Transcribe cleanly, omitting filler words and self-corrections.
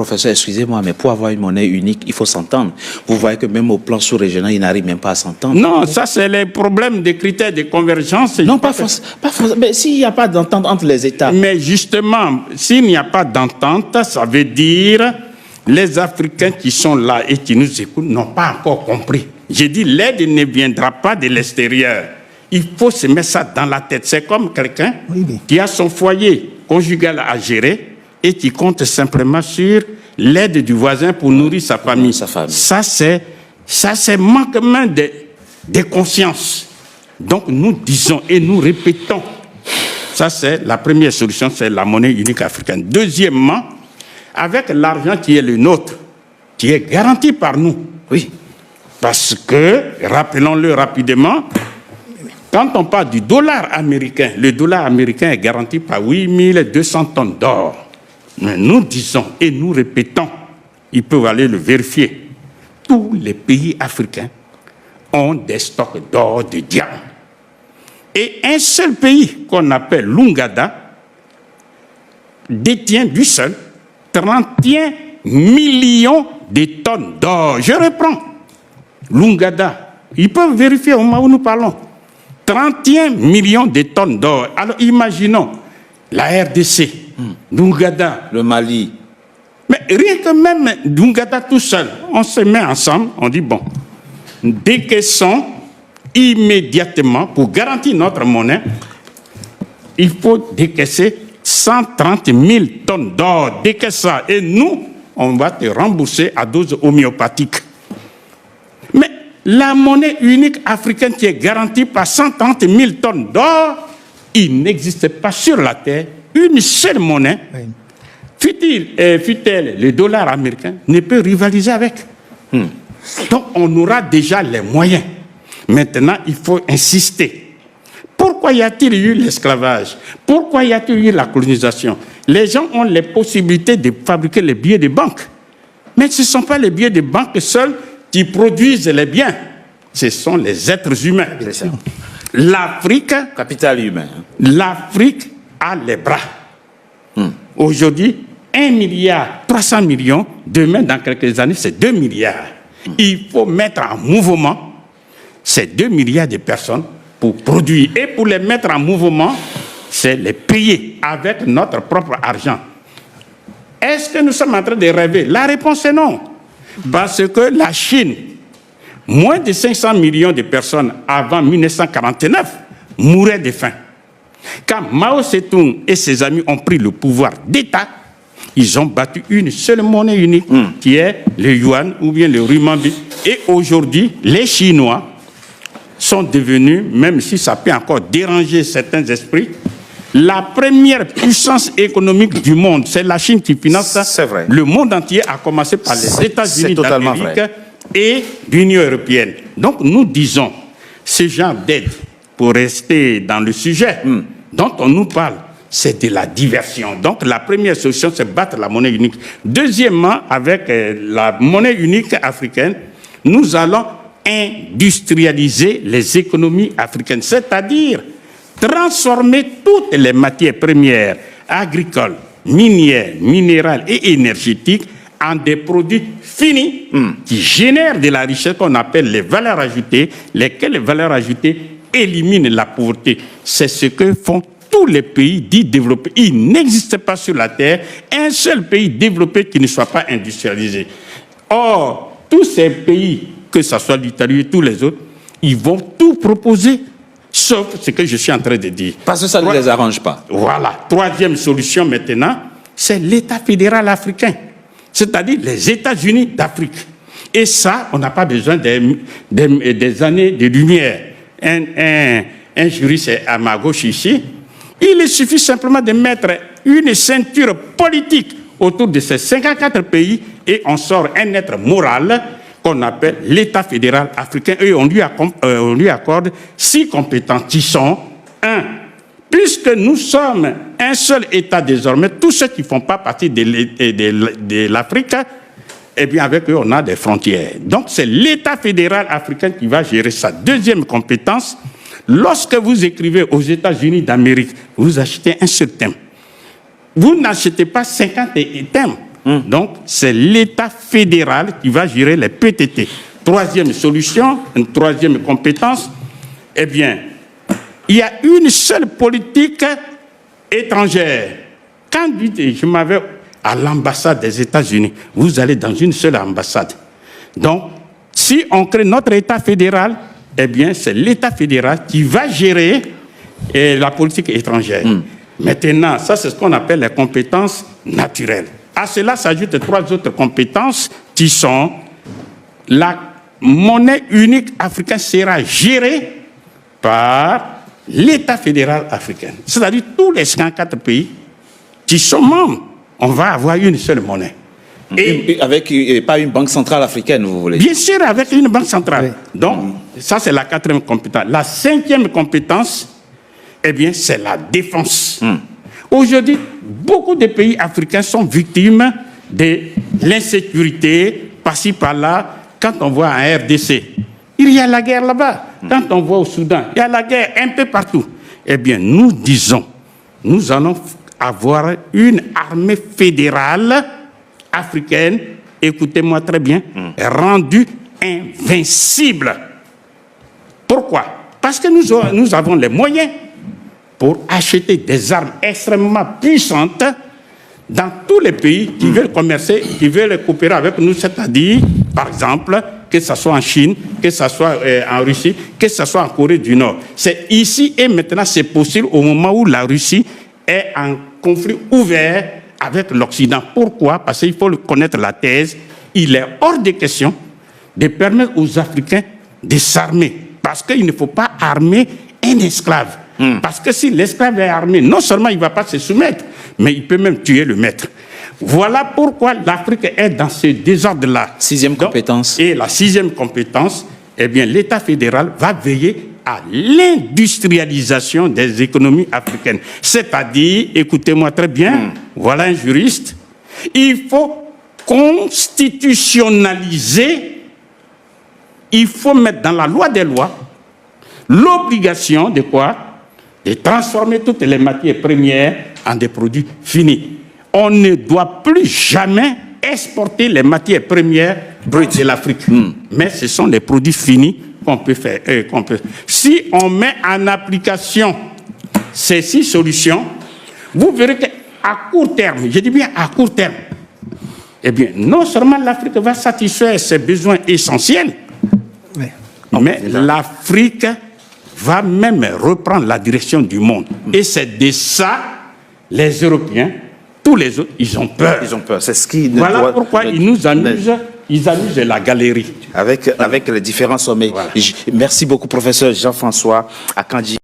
professeur, excusez-moi, mais pour avoir une monnaie unique, il faut s'entendre. Vous voyez que même au plan sous-régional, ils n'arrivent même pas à s'entendre. Non, ça c'est les problèmes des critères de convergence. Non, pas forcément. Mais s'il n'y a pas d'entente entre les États. Mais justement, s'il n'y a pas d'entente, ça veut dire les Africains qui sont là et qui nous écoutent n'ont pas encore compris. J'ai dit, l'aide ne viendra pas de l'extérieur. Il faut se mettre ça dans la tête. C'est comme quelqu'un qui a son foyer conjugal à gérer et qui compte simplement sur l'aide du voisin pour nourrir sa famille. Ça, c'est manquement de conscience. Donc, nous disons et nous répétons, ça, c'est la première solution, c'est la monnaie unique africaine. Deuxièmement, avec l'argent qui est le nôtre, qui est garanti par nous. Oui. Parce que, rappelons-le rapidement, quand on parle du dollar américain, le dollar américain est garanti par 8200 tonnes d'or. Mais nous disons et nous répétons, ils peuvent aller le vérifier, tous les pays africains ont des stocks d'or, de diamants. Et un seul pays qu'on appelle l'Ouganda détient du seul 31 millions de tonnes d'or. Je reprends. L'Ouganda, ils peuvent vérifier au moment où nous parlons. 31 millions de tonnes d'or. Alors imaginons la RDC, l'Ouganda, le Mali. Mais rien que même l'Ouganda tout seul, on se met ensemble, on dit bon, décaissons immédiatement pour garantir notre monnaie, il faut décaisser 130 000 tonnes d'or. Décaisse ça. Et nous, on va te rembourser à dose homéopathique. Mais la monnaie unique africaine qui est garantie par 130 000 tonnes d'or, il n'existe pas sur la terre une seule monnaie, fut-elle le dollar américain, ne peut rivaliser avec. Donc on aura déjà les moyens. Maintenant, il faut insister. Pourquoi y a-t-il eu l'esclavage? Pourquoi y a-t-il eu la colonisation? Les gens ont les possibilités de fabriquer les billets de banque. Mais ce ne sont pas les billets de banque seuls qui produisent les biens. Ce sont les êtres humains. L'Afrique... Capital humain. L'Afrique a les bras. Aujourd'hui, 1 milliard 300 millions. Demain, dans quelques années, c'est 2 milliards. Il faut mettre en mouvement ces 2 milliards de personnes pour produire. Et pour les mettre en mouvement, c'est les payer avec notre propre argent. Est-ce que nous sommes en train de rêver? La réponse est non. Parce que la Chine, moins de 500 millions de personnes avant 1949 mouraient de faim. Quand Mao Tse-tung et ses amis ont pris le pouvoir d'État, ils ont battu une seule monnaie unique, qui est le yuan ou bien le renminbi. Et aujourd'hui, les Chinois sont devenus, même si ça peut encore déranger certains esprits, la première puissance économique du monde. C'est la Chine qui finance le monde entier, à commencer par les États-Unis d'Amérique et l'Union européenne. Donc nous disons, ce genre d'aide, pour rester dans le sujet dont on nous parle, c'est de la diversion. Donc la première solution, c'est battre la monnaie unique. Deuxièmement, avec la monnaie unique africaine, nous allons industrialiser les économies africaines, c'est-à-dire transformer toutes les matières premières agricoles, minières, minérales et énergétiques en des produits finis qui génèrent de la richesse qu'on appelle les valeurs ajoutées, lesquelles valeurs ajoutées éliminent la pauvreté. C'est ce que font tous les pays dits développés. Il n'existe pas sur la terre un seul pays développé qui ne soit pas industrialisé. Or, tous ces pays, que ce soit l'Italie et tous les autres, ils vont tout proposer, sauf ce que je suis en train de dire. Parce que ça ne les arrange pas. Voilà. Troisième solution maintenant, c'est l'État fédéral africain, c'est-à-dire les États-Unis d'Afrique. Et ça, on n'a pas besoin des années de lumière. Un juriste à ma gauche ici, il suffit simplement de mettre une ceinture politique autour de ces 54 pays et on sort un être moral qu'on appelle l'État fédéral africain, et on lui accorde 6 compétences qui sont 1. Puisque nous sommes un seul État désormais, tous ceux qui ne font pas partie de l'Afrique, eh bien avec eux on a des frontières. Donc c'est l'État fédéral africain qui va gérer ça. Deuxième compétence, lorsque vous écrivez aux États-Unis d'Amérique, vous achetez un seul thème. Vous n'achetez pas 50 thèmes. Donc, c'est l'État fédéral qui va gérer les PTT. Troisième solution, une troisième compétence, eh bien, il y a une seule politique étrangère. Quand je m'avais à l'ambassade des États-Unis, vous allez dans une seule ambassade. Donc, si on crée notre État fédéral, eh bien, c'est l'État fédéral qui va gérer la politique étrangère. Maintenant, ça, c'est ce qu'on appelle les compétences naturelles. À cela s'ajoutent 3 autres compétences qui sont la monnaie unique africaine sera gérée par l'État fédéral africain. C'est-à-dire tous les 54 pays qui sont membres, on va avoir une seule monnaie. Et avec pas une banque centrale africaine, vous voulez? Bien sûr, avec une banque centrale. Oui. Donc, ça, c'est la 4e compétence. La 5e compétence, eh bien, c'est la défense. Aujourd'hui, beaucoup de pays africains sont victimes de l'insécurité, par-ci, par-là. Quand on voit en RDC, il y a la guerre là-bas. Quand on voit au Soudan, il y a la guerre un peu partout. Eh bien, nous disons, nous allons avoir une armée fédérale africaine, écoutez-moi très bien, rendue invincible. Pourquoi? Parce que nous avons les moyens pour acheter des armes extrêmement puissantes dans tous les pays qui veulent commercer, qui veulent coopérer avec nous, c'est-à-dire, par exemple, que ce soit en Chine, que ce soit en Russie, que ce soit en Corée du Nord. C'est ici et maintenant, c'est possible au moment où la Russie est en conflit ouvert avec l'Occident. Pourquoi? Parce qu'il faut connaître la thèse. Il est hors de question de permettre aux Africains de s'armer. Parce qu'il ne faut pas armer un esclave. Parce que si l'esclave est armé, non seulement il ne va pas se soumettre, mais il peut même tuer le maître. Voilà pourquoi l'Afrique est dans ce désordre-là. 6e compétence. Et la 6e compétence, eh bien, l'État fédéral va veiller à l'industrialisation des économies africaines. C'est-à-dire, écoutez-moi très bien, voilà un juriste, il faut constitutionnaliser, il faut mettre dans la loi des lois l'obligation de quoi? De transformer toutes les matières premières en des produits finis. On ne doit plus jamais exporter les matières premières brutes de l'Afrique. Mais ce sont les produits finis qu'on peut faire. Si on met en application ces 6 solutions, vous verrez qu'à court terme, je dis bien à court terme, eh bien, non seulement l'Afrique va satisfaire ses besoins essentiels, mais l'Afrique va même reprendre la direction du monde. Et c'est de ça, les Européens, tous les autres, ils ont peur. Ils ont peur. C'est ce qui... Voilà pourquoi ils nous amusent, ils amusent la galerie. Avec les différents sommets. Voilà. Merci beaucoup, professeur Jean-François Akanji.